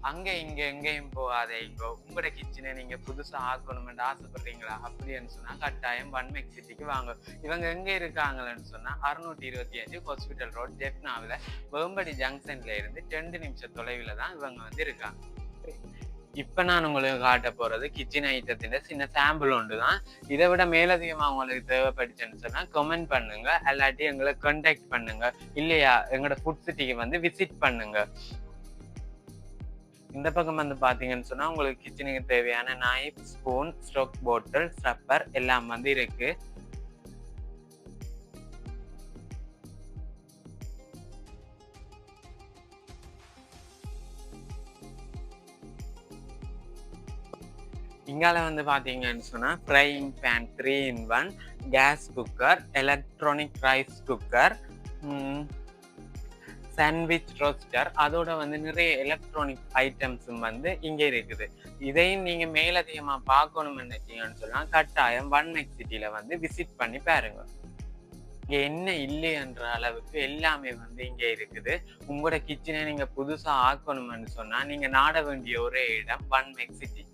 அங்க இங்க எங்கேயும் போகாதீங்கோ. உங்களோட கிச்சனை நீங்க புதுசா ஆக்கணும்னு ஆசைப்படுறீங்களா அப்படின்னு சொன்னா கட்டாயம் வன்மெக் சிட்டிக்கு வாங்க. இவங்க எங்க இருக்காங்கன்னு சொன்னா 625 ஹாஸ்பிட்டல் ரோட் ஜெஃப்னாவில வேம்படி ஜங்ஷன்ல இருந்து 2 நிமிஷம் தொலைவில் தான் இவங்க வந்து இருக்காங்க. இப்ப நான் உங்களுக்கு காட்ட போறது கிச்சன் ஐட்டத்தின் சின்ன சாம்பிள் ஒன்று தான். இதை விட மேலதிகமா உங்களுக்கு தேவைப்பட்டுச்சுன்னு சொன்னா கமெண்ட் பண்ணுங்க, அல்லாட்டி எங்களை கான்டாக்ட் பண்ணுங்க, இல்லையா எங்களோட ஃபுட் சிட்டிக்கு வந்து விசிட் பண்ணுங்க. இந்த பக்கம் வந்து பாத்தீங்கன்னு சொன்னா உங்களுக்கு கிச்சனுக்கு தேவையான நைஃப், ஸ்பூன், ஸ்டோக் பாட்டில், ஸ்டப்பர் எல்லாம் வந்து இருக்கு. இங்கால வந்து பாத்தீங்கன்னு சொன்னா frying pan 3-in-1, gas cooker, electronic rice cooker, sandwich roaster, அதோட வந்து நிறைய எலக்ட்ரானிக் ஐட்டம்ஸும் வந்து இங்க இருக்குது. இதையும் நீங்க மேலதிகமா பார்க்கணும்னு நினைச்சீங்கன்னு சொன்னா கட்டாயம் வன்மெக் சிட்டில வந்து விசிட் பண்ணி பாருங்க. இங்க என்ன இல்லையன்ற அளவுக்கு எல்லாமே வந்து இங்க இருக்குது. உங்களோட கிச்சனை நீங்க புதுசா ஆக்கணும்னு சொன்னா நீங்க நாட வேண்டிய ஒரே இடம் வன்மெக் சிட்டி.